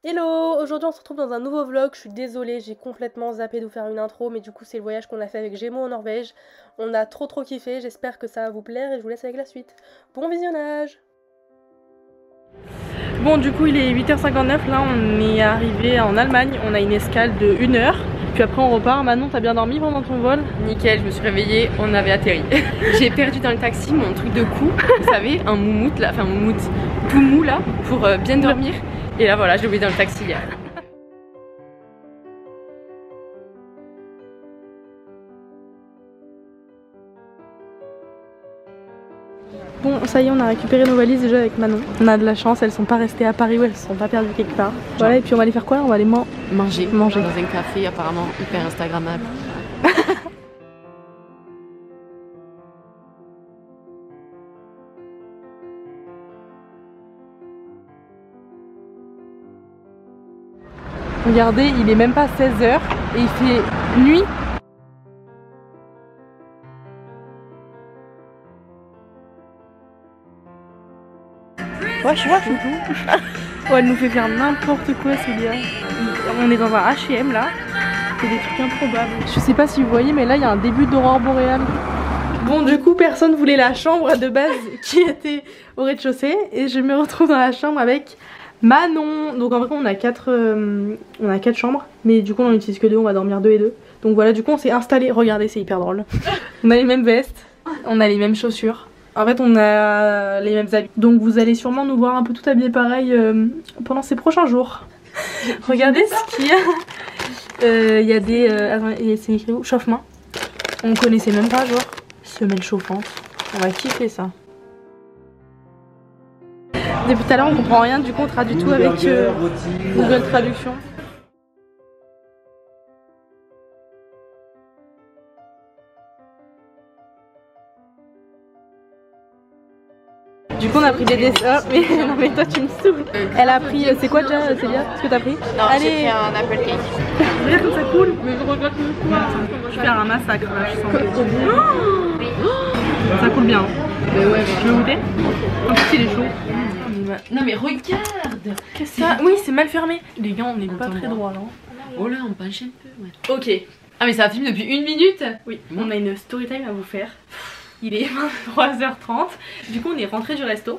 Hello! Aujourd'hui on se retrouve dans un nouveau vlog, je suis désolée, j'ai complètement zappé de vous faire une intro, mais du coup c'est le voyage qu'on a fait avec Gémeaux en Norvège. On a trop kiffé, j'espère que ça va vous plaire et je vous laisse avec la suite. Bon visionnage! Bon du coup il est 8h59, là on est arrivé en Allemagne, on a une escale de 1 heure, puis après on repart. Manon, t'as bien dormi pendant ton vol? Nickel, je me suis réveillée, on avait atterri. J'ai perdu dans le taxi mon truc de cou, vous savez, un moumoute là, enfin un moumoute tout mou là, pour bien dormir. Et là voilà, je l'ai oublié dans le taxi hier. Bon, ça y est, on a récupéré nos valises déjà avec Manon. On a de la chance, elles sont pas restées à Paris ou elles se sont pas perdues quelque part. Voilà, et puis on va aller faire quoi? On va aller Manger manger dans un café apparemment hyper instagrammable. Regardez, il est même pas 16h et il fait nuit. Ouais, je vois tout. Oh, elle nous fait faire n'importe quoi, Célia. On est dans un H&M là. C'est des trucs improbables. Je sais pas si vous voyez, mais là il y a un début d'aurore boréale. Bon, du coup, personne voulait la chambre de base qui était au rez-de-chaussée et je me retrouve dans la chambre avec Manon. Donc en vrai, on a 4 chambres, mais du coup, on en utilise que 2. On va dormir 2 et 2. Donc voilà, du coup, on s'est installé. Regardez, c'est hyper drôle. On a les mêmes vestes, on a les mêmes chaussures. En fait, on a les mêmes habits. Donc vous allez sûrement nous voir un peu tout habillés pareil pendant ces prochains jours. Regardez ce qu'il y a. Il y a des... attendez, c'est écrit où? Chauffe-main. On connaissait même pas, genre. Semelle chauffante. On va kiffer ça. Depuis tout à l'heure, on comprend rien, du coup, on traduit tout avec Google Traduction. Du coup on a pris des dessins, mais non mais toi tu me saoules. Elle a pris, c'est quoi déjà Célia? Ce que t'as pris? Non, j'ai pris un apple cake. Regarde comme ça coule. Mais je regrette même quoi. Je vais faire un massacre là, je sens. Ça coule bien. Mais ouais, Tu veux goûter? En plus il est chaud. non mais regarde. Qu'est-ce que ça? Oui, c'est mal fermé. Les gars, on n'est pas très droit là. Oh là, on penche un peu, ouais. Ok. Ah mais ça filme depuis 1 minute. Oui, on a une story time à vous faire. Il est 23h30. Du coup on est rentré du resto.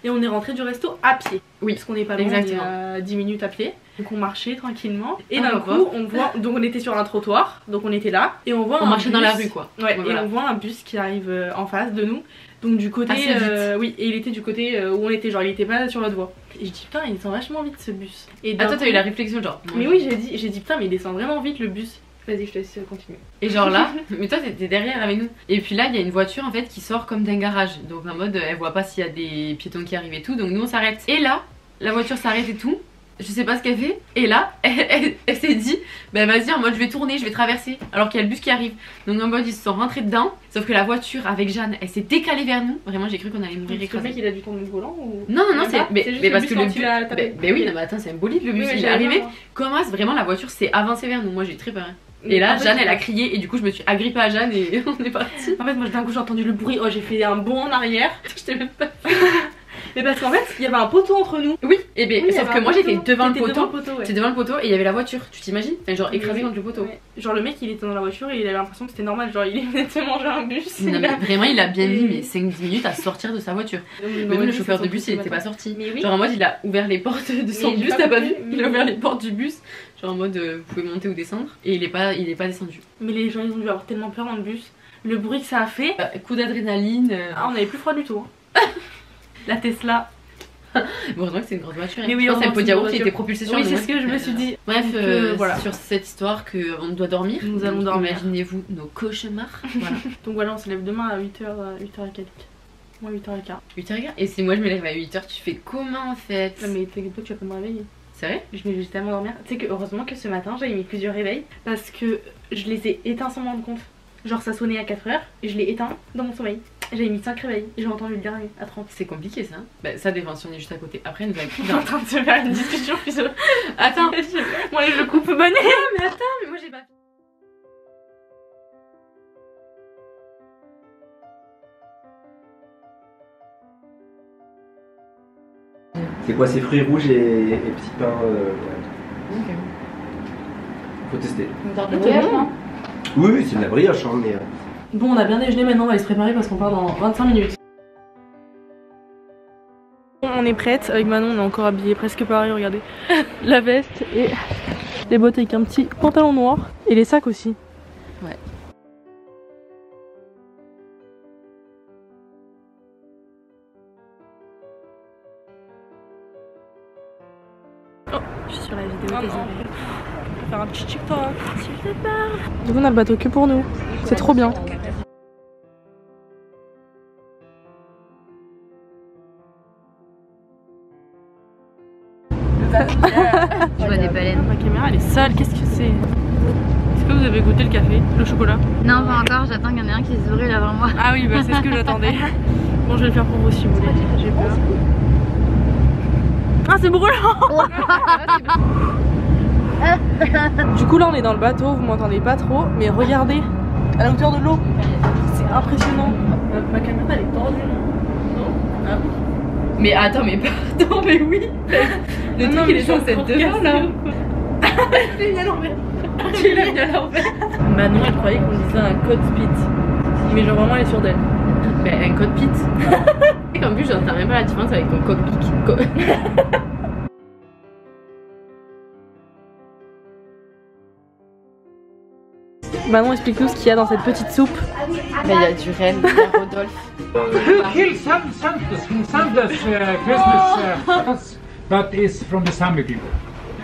Et on est rentré du resto à pied. Oui, parce qu'on n'est pas loin, exactement. on est à 10 minutes à pied. Donc on marchait tranquillement. Et Ah, d'un coup on voit. Donc on était sur un trottoir. Donc on était là. Et on voit On un marchait bus, dans la rue quoi. Ouais, voilà. et on voit un bus qui arrive en face de nous. Donc du côté. Assez vite. Oui, et il était du côté où on était, genre il était pas sur notre voie. Et je dis putain, il descend vachement vite ce bus. Et Ah toi t'as eu la réflexion genre. Mais oui, j'ai dit putain, mais il descend vraiment vite le bus. Vas-y, je te laisse continuer. Et genre là, mais toi t'étais derrière avec nous. Et puis là il y a une voiture en fait qui sort comme d'un garage. Donc en mode elle voit pas s'il y a des piétons qui arrivent et tout. Donc nous on s'arrête. Et là, la voiture s'arrête et tout. Je sais pas ce qu'elle fait. Et là, elle s'est dit bah vas-y en mode je vais tourner, je vais traverser. Alors qu'il y a le bus qui arrive. Donc en mode ils se sont rentrés dedans. Sauf que la voiture avec Jeanne, elle s'est décalée vers nous. Vraiment j'ai cru qu'on allait mourir écrasé. Le mec il a dû tourner le volant ou... Non non non, c'est mais parce que le bus. mais oui non mais attends c'est un bolide le bus. Il est arrivé. Comment vraiment la voiture s'est avancée vers nous. Moi j'ai très peur. Et là, en fait, Jeanne elle a crié et du coup je me suis agrippée à Jeanne et on est parti. En fait, moi d'un coup j'ai entendu le bruit, oh j'ai fait un bond en arrière. Je t'ai même pas Mais parce qu'en fait, il y avait un poteau entre nous. Oui, et ben oui, sauf que moi j'étais devant le poteau. Ouais. J'étais devant le poteau et il y avait la voiture, tu t'imagines? Enfin, genre écrasé contre le poteau. Ouais. Genre le mec il était dans la voiture et il avait l'impression que c'était normal, genre il venait de se manger un bus. Non, mais vraiment il a bien mis mais 5-10 minutes à sortir de sa voiture. Même le chauffeur de bus il était pas sorti. Oui. Genre en mode il a ouvert les portes de son bus, t'as pas vu? Il a ouvert les portes du bus. Genre en mode vous pouvez monter ou descendre. Et il est pas descendu. Mais les gens ils ont dû avoir tellement peur dans le bus. Le bruit que ça a fait. Coup d'adrénaline. Ah on avait plus froid du tout. Hein. La Tesla. Bon, heureusement que c'est une grosse voiture. Mais oui, c'est un pot de yaourt qui était propulsé sur Oui, nous. c'est ce que je me suis dit. Bref, voilà. sur cette histoire qu'on doit dormir. Nous allons dormir. Imaginez-vous nos cauchemars. Voilà. Donc voilà, on se lève demain à 8h04. Moi 8h15. 8h15. Et si moi je me lève à 8h, tu fais comment en fait? Non, mais t'inquiète pas, tu vas pas me réveiller. C'est vrai? Je vais juste tellement dormir. Tu sais que heureusement que ce matin j'ai mis plusieurs réveils parce que je les ai éteints sans m'en rendre compte. Genre ça sonnait à 4h et je l'ai éteint dans mon sommeil. J'avais mis 5 réveils et j'ai entendu le dernier à 30. C'est compliqué ça. Bah ça dépend si on est juste à côté. Après nous On est en train de se faire une discussion puis Attends. Moi je coupe bonnet. Mais attends, mais moi j'ai pas... C'est quoi, c'est fruits rouges et petits pains Ok. Faut tester. Une sorte de brioche, non? Oui, c'est de la brioche, hein, mais... Bon, on a bien déjeuné, maintenant on va aller se préparer parce qu'on part dans 25 minutes. On est prête, avec Manon on est encore habillé presque pareil, regardez. La veste et les bottes avec un petit pantalon noir. Et les sacs aussi. Ouais. Oh, je suis sur la vidéo, désolée. Je vais faire un petit TikTok, s'il te plaît. Donc on a le bateau que pour nous. C'est trop bien. Je vois des baleines. Ma caméra elle est sale, qu'est-ce que c'est? Est-ce que vous avez goûté le café, le chocolat? Non, pas encore, j'attends qu'il y en ait un qui se brûle avant moi. Ah oui, bah c'est ce que j'attendais. Bon, je vais le faire pour vous si vous voulez, j'ai peur. Ah, c'est brûlant! Du coup là on est dans le bateau, vous m'entendez pas trop, mais regardez à la hauteur de l'eau, c'est impressionnant. Ma caméra elle est tendue, non? Ah oui. Mais attends, mais pardon, mais oui. Le truc il est censé être devant là. Je l'ai mis à l'envers. Tu l'as mis à l'envers. Manon elle croyait qu'on disait un cockpit, mais genre vraiment elle est sûre d'elle. Bah un cockpit. Et en plus j'entends même pas la différence avec ton cockpit. Manon explique-nous ce qu'il y a dans cette petite soupe. Bah il y a du renne, il y a Rodolphe. Who killed Santa's Christmas but is from the Sami people.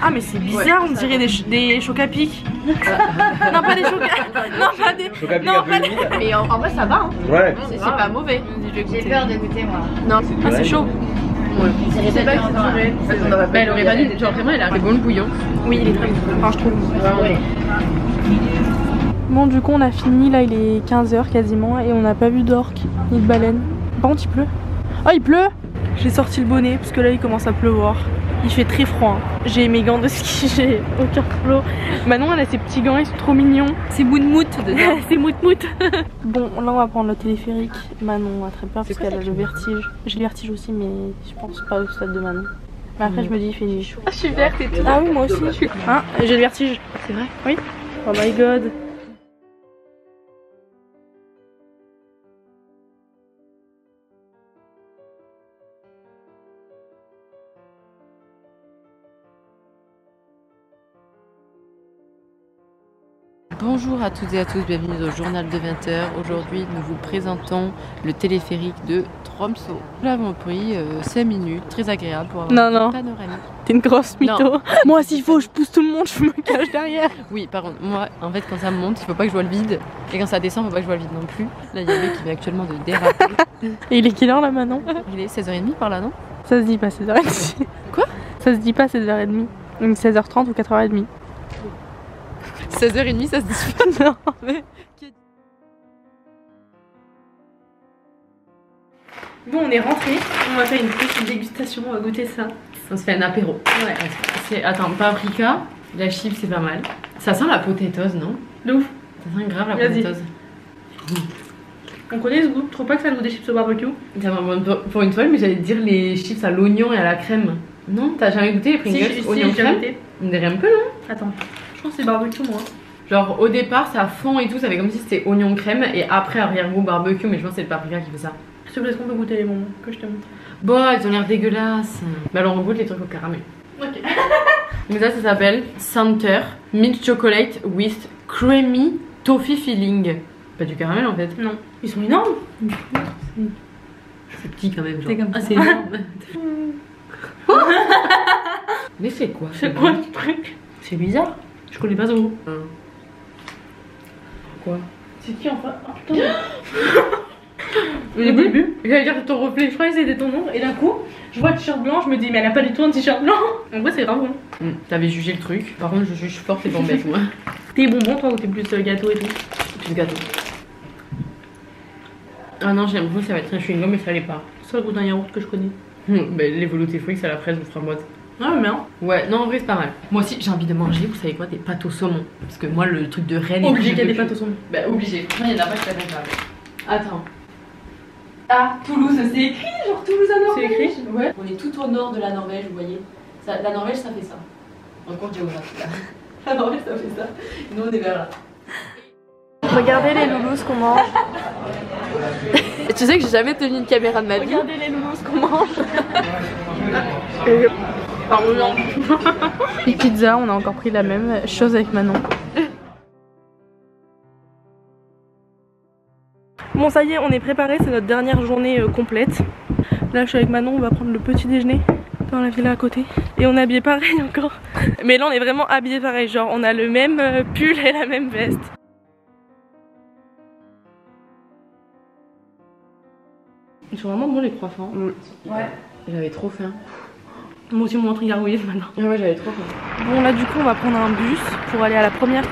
Ah mais c'est bizarre, on dirait des chocs à pic. Non pas des chocs à... Non pas des... Non pas des... Mais en vrai ça va hein. Ouais. C'est pas mauvais. J'ai peur de goûter moi. Non, Ah c'est chaud. Ouais. Je sais pas que c'est du renne. Bah elle aurait pas dû, genre vraiment elle a bon le bouillon. Oui il est très bon, enfin je trouve. Ouais. Bon du coup on a fini, là il est 15 h quasiment et on n'a pas vu d'orque ni de baleine. Par contre il pleut. Oh il pleut. J'ai sorti le bonnet parce que là il commence à pleuvoir. Il fait très froid. J'ai mes gants de ski, j'ai aucun flot. Manon elle a ses petits gants, ils sont trop mignons. C'est mout-mout dedans. C'est mout-mout. Bon là on va prendre le téléphérique. Manon a très peur parce qu'elle a le vertige. J'ai le vertige aussi mais je pense pas au stade de Manon. Mais après je me dis il fait nuit. Ah je suis verte et tout. Ah oui moi aussi. Hein, j'ai le vertige. C'est vrai? Oui. Oh my god. Bonjour à toutes et à tous, bienvenue au journal de 20h. Aujourd'hui, nous vous présentons le téléphérique de Tromsø. Nous l'avons pris 5 minutes, très agréable pour avoir Non. une panoramique. T'es une grosse mytho. Moi s'il faut je pousse tout le monde, je me cache derrière. Oui, par contre, moi, en fait, quand ça monte, il faut pas que je vois le vide. Et quand ça descend, il faut pas que je vois le vide non plus. Là, il y a lui qui vient actuellement de déraper. Et il est quelle heure là maintenant? Il est 16h30 par là, non? Ça se dit pas 16h30. Quoi? Ça se dit pas 16h30. Donc 16h30 ou 4h30. 16h30, ça se dit. Non mais... Bon on est rentré, on va faire une petite dégustation, on va goûter ça. On se fait un apéro. Ouais. C'est, attends, paprika, la chip, c'est pas mal. Ça sent la potatoes, non? De ouf. Ça sent grave la Vas-y. potatoes. On connaît ce goût, trop pas que ça a le goût des chips au barbecue. Ça m'a pour une fois, mais j'allais te dire les chips à l'oignon et à la crème. Non, t'as jamais goûté les Pringles oignon crème? On dirait un peu, non? Attends, je pense que c'est barbecue moi. Genre au départ ça fond et tout, ça fait comme si c'était oignon crème et après arrière-goût barbecue, mais je pense que c'est le paprika qui fait ça. S'il te plaît, est-ce qu'on peut goûter les bonbons que je te montre? Bon, ils ont l'air dégueulasses. Mais alors on goûte les trucs au caramel. Ok. Donc ça s'appelle Center Mint Chocolate with Creamy Toffee Filling. Pas du caramel en fait. Non. Ils sont énormes. C'est petit quand même genre. C'est comme ça. Ah c'est énorme. Mais c'est quoi? C'est quoi ce truc? C'est bizarre. Je connais pas ce goût. Quoi? C'est qui enfin? Oh putain. Au début, j'allais dire ton reflet, je croyais que c'était ton nom, et d'un coup, je vois le t-shirt blanc, je me dis, mais elle a pas du tout un t-shirt blanc. En vrai, c'est grave bon. T'avais jugé le truc. Par contre, je juge fort tes bombettes moi. T'es bonbon, toi, ou t'es plus gâteau et tout? Plus gâteau. Ah non, j'ai l'impression que ça va être un chewing-gum, mais ça l'est pas. C'est le goût d'un yaourt que je connais. Bah, les veloutés fruits, c'est à la fraise ou framboise. Ah, mais non. Ouais, non, en vrai, c'est pas mal. Moi aussi, j'ai envie de manger, vous savez quoi, des pâtes au saumon. Parce que moi, le truc de Rennes. Obligé qu'il y ait des pâtes au saumon. Bah, obligé. Franchement, il y en a pas qui s'appellent ça. Attends. Ah, Toulouse, c'est écrit, genre Toulouse à Norvège. C'est écrit? Ouais. On est tout au nord de la Norvège, vous voyez. Ça, la Norvège, ça fait ça. En cours de géographie, là. La Norvège, ça fait ça. Et nous, on est vers là. Regardez les loulous qu'on mange. Et tu sais que j'ai jamais tenu une caméra de ma vie. Regardez les loulous qu'on mange. Et pizza, on a encore pris la même chose avec Manon. Bon ça y est, on est préparé, c'est notre dernière journée complète. Là je suis avec Manon, on va prendre le petit déjeuner dans la villa à côté. Et on est habillé pareil encore. Mais là on est vraiment habillé pareil, genre on a le même pull et la même veste. Ils sont vraiment bons les croissants. Ouais. J'avais trop faim. Moi aussi mon ventre gargouillé maintenant. Ouais, j'avais trop faim. Bon là du coup on va prendre un bus pour aller à la première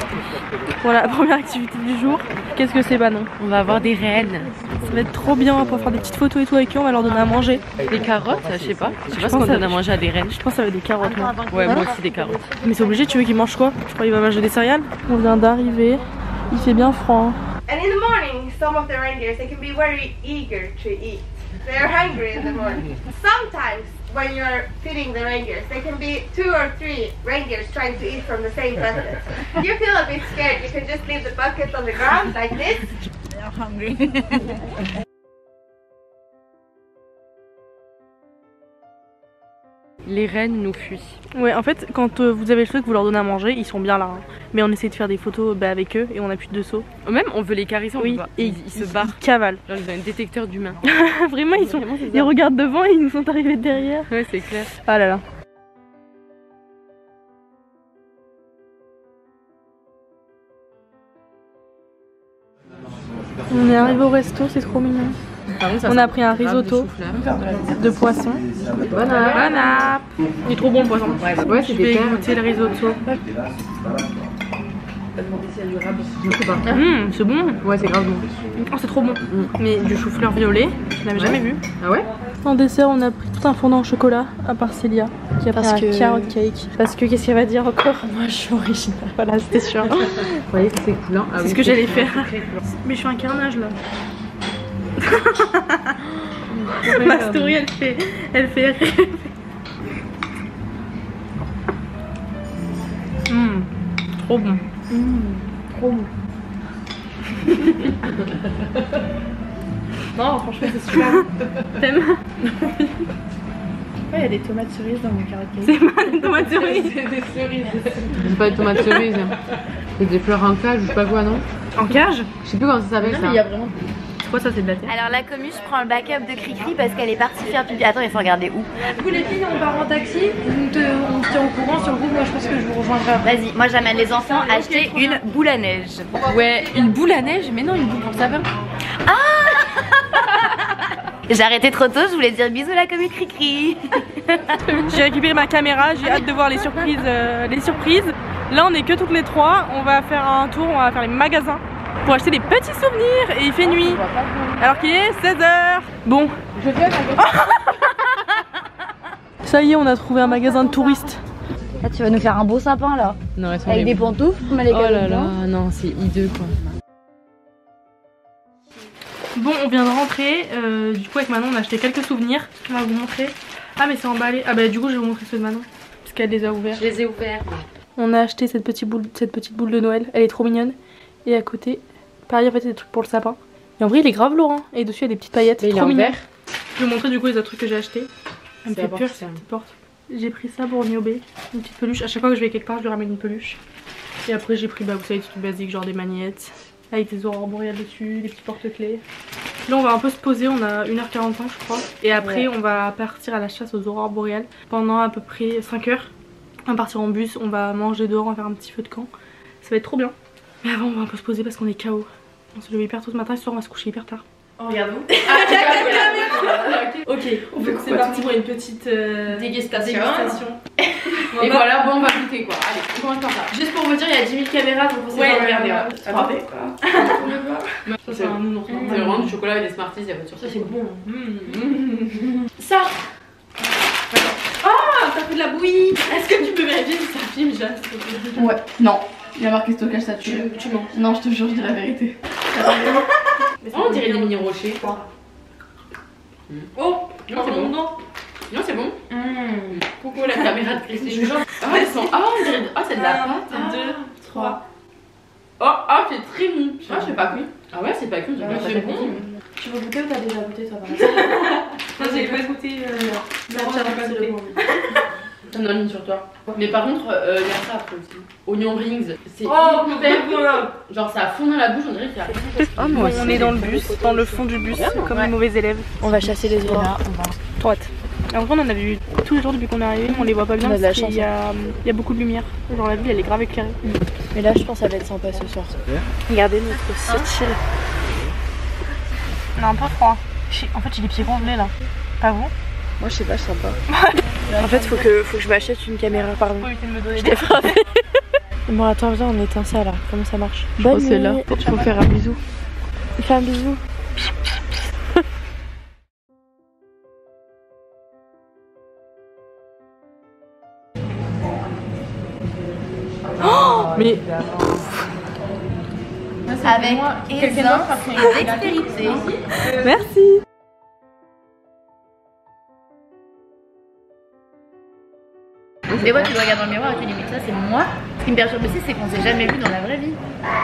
activité du jour. Qu'est-ce que c'est Manon? On va avoir des rennes. Ça va être trop bien, on va pouvoir faire des petites photos et tout avec eux, on va leur donner à manger. Des carottes, je sais pas. Je sais pas ce pense qu'on ça- donne à manger à des rennes. Je pense que ça va être des carottes moi. Ouais, moi aussi des carottes. Mais c'est obligé, tu veux qu'ils mangent quoi? Je crois qu'il va manger des céréales. On vient d'arriver, il fait bien froid. And in the morning, some of the reindeers, they can be very eager to eat. They're hungry in the morning. Sometimes, when you're feeding the reindeers, there can be 2 or 3 reindeers trying to eat from the same bucket. If you feel a bit scared, you can just leave the bucket on the ground like this. They're hungry. Les rennes nous fuient. Ouais, en fait, quand vous avez le truc, vous leur donnez à manger, ils sont bien là. Hein. Mais on essaie de faire des photos avec eux et on a plus de seaux. Même on veut les caresser, on Oui, peut pas. et Ils se barrent. Ils cavalent. Genre ils ont un détecteur d'humains. Vraiment, ils sont. Vraiment, c'est ça. Ils regardent devant et ils nous sont arrivés derrière. Ouais, c'est clair. Ah là là. On est arrivé au resto, c'est trop mignon. Par contre, ça On sent a pris un grave risotto de chou-fleur. de poisson. Bon app. Il est trop bon le poisson. Ouais, Je c'est vais des perles. goûter le risotto. Je sais pas. C'est bon. Ouais, c'est grave bon. Oh, c'est trop bon. Mais du chou-fleur violet, je l'avais jamais vu. Ah ouais? En dessert, on a pris tout un fondant au chocolat à part Célia qui a pris un carrot cake. Parce que qu'est-ce qu'elle va dire encore? Moi je suis originale. Voilà, c'était sûr. Vous voyez que c'est coulant. Ah C'est oui, ce que j'allais faire. très coulant. Mais je fais un carnage là. Ma story elle fait rêver. Trop bon. Trop bon. Non, franchement c'est super. T'aimes? Ouais, il y a des tomates cerises dans mon carrot cake. C'est pas des tomates cerises. C'est des cerises. C'est pas des tomates cerises. C'est des fleurs en cage ou je sais pas quoi, non? En cage? Je sais plus comment ça s'appelle ça. Il y a vraiment. C'est quoi ça, c'est de la terre? Alors la commu, je prends le backup de Cricri parce qu'elle est partie faire pipi. Attends, il faut regarder où. Du coup les filles, on part en taxi, on se tient au courant sur le groupe, moi je pense que je vous rejoindrai après. Vas-y, moi j'amène les enfants acheter une boule à neige. Ouais, une boule à neige, mais non, une boule pour le sapin. J'ai arrêté trop tôt, je voulais dire bisous la commu Cricri. J'ai récupéré ma caméra, j'ai hâte de voir les surprises, Là on est que toutes les trois, on va faire un tour, on va faire les magasins pour acheter des petits souvenirs et il fait nuit. Alors qu'il est 16h. Bon. Je viens Ça y est, on a trouvé un magasin de touristes. Là tu vas nous faire un beau sapin là. Non, elles sont Avec des pantoufles, mais les Oh là cadeaux là, dedans. non, c'est hideux quoi. Bon, on vient de rentrer, du coup avec Manon on a acheté quelques souvenirs. On va vous montrer. Ah mais c'est emballé. Ah bah du coup je vais vous montrer ceux de Manon parce qu'elle les a ouverts. Je les ai ouverts. On a acheté cette petite boule de Noël, elle est trop mignonne. Et à côté, pareil en fait c'est des trucs pour le sapin. Et en vrai il est grave lourd hein. Et dessus il y a des petites paillettes, Mais il est trop en mignon. vert. Je vais vous montrer du coup les autres trucs que j'ai achetés. Elle me C'est fait la peur porte, cette petite porte. J'ai pris ça pour Niobé, une petite peluche. À chaque fois que je vais quelque part je lui ramène une peluche. Et après j'ai pris, bah vous savez, des trucs basiques genre des magnettes avec des aurores boréales dessus, des petits porte-clés. Là on va un peu se poser, on a 1h45 je crois. Et après on va partir à la chasse aux aurores boréales pendant à peu près 5 heures. On va partir en bus, on va manger dehors, on va faire un petit feu de camp. Ça va être trop bien. Mais avant on va un peu se poser parce qu'on est KO. On se lève hyper tôt ce matin, ce soir on va se coucher hyper tard. Oh, regarde vous. Ok, c'est parti pour une petite Dégustation. Et voilà, bon, on va goûter quoi. Allez, on commence par ça. Juste pour vous dire, il y a 10 000 caméras donc faut Ouais, pas regarder. Hein. attendez. Ça c'est un nounours. C'est vraiment du chocolat avec des Smarties, il y a pas de surprise. Ça c'est bon. Ça. Ah, t'as fait de la bouillie. Est-ce que tu peux vérifier si ça filme, Jade? Ouais. Non. Il y a marqué stockage, ça tue. Tu mens. Non, je te jure, je dis la vérité. Oh, on dirait des mini rochers. Oh, non, c'est bon. Non, c'est bon. Coucou la caméra de Christine. Ah, elles sont. Ah, c'est de la pâte. 2, 3. Oh, c'est très bon. Ah, je sais pas cuit. Ah ouais, c'est pas cuit. C'est bon. Tu veux goûter ou t'as déjà goûté toi par exemple? Non, j'ai pas goûté. T'en as une sur toi. Mais par contre, il y a ça après aussi. Oignon rings. C'est hyper bon. Genre ça fond dans la bouche, on dirait qu'il y a. Oh, moi on est dans le bus, dans le fond du bus, comme les mauvais élèves. On va chasser les oies. Droite. En vrai, on en a vu tous les jours depuis qu'on est arrivé, mais on les voit pas bien parce qu'il y a beaucoup de lumière. Genre la ville elle est grave éclairée. Mais là je pense que ça va être sympa ce soir. Regardez notre site chill. On a un peu froid. En fait j'ai les pieds congelés là. Pas vous? Moi je sais pas, je sens pas. En fait faut que je m'achète une caméra, pardon. Faut éviter de me donner Je t'ai frappé. Bon attends, viens, on éteint ça là. Comment ça marche? Bonne nuit. Là. Faut faire un bisou. Fais un bisou. Oh mais Avec aisance et dextérité. merci. Des fois, tu le regardes dans le miroir et tu dis, mais ça, c'est moi. Ce qui me perturbe aussi, c'est qu'on s'est jamais vu dans la vraie vie.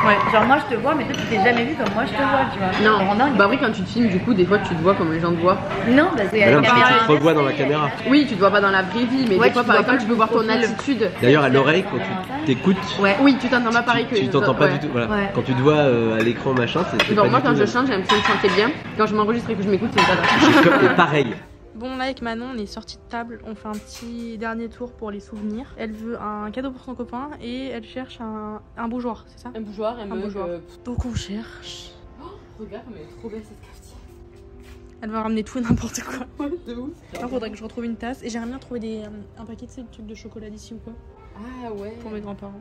Ouais. Genre, moi, je te vois, mais toi, tu t'es jamais vu comme moi, je te vois, tu vois. Non, bah oui, quand tu te filmes, du coup, des fois, tu te vois comme les gens te voient. Non, parce qu'il y a Non, la parce que caméra. tu te revois dans la caméra. Oui, tu te vois pas dans la vraie vie, mais Ouais, des fois, tu par vois exemple, pas tu peux voir ton le profil. attitude. D'ailleurs, à l'oreille, quand tu t'écoutes, Ouais. Oui, tu t'entends pas pareil que tu t'entends pas ouais. du tout. Voilà. Ouais. Quand tu te vois à l'écran, machin, c'est Bon, pas moi, du quand tout je même. chante, j'ai l'impression de chanter bien. Quand je m'enregistre et que je m'écoute, c'est pas C'est comme pareil. Bon là avec Manon on est sorti de table, on fait un petit dernier tour pour les souvenirs. Elle veut un cadeau pour son copain et elle cherche un bougeoir, c'est ça? Un bougeoir, un bougeoir. Donc on cherche. Regarde, mais elle est trop belle cette cafetière. Elle va ramener tout et n'importe quoi. Ouais, de ouf. Il faudrait que je retrouve une tasse et j'aimerais bien trouver un paquet de ces trucs de chocolat d'ici ou quoi Ah ouais. pour mes grands-parents.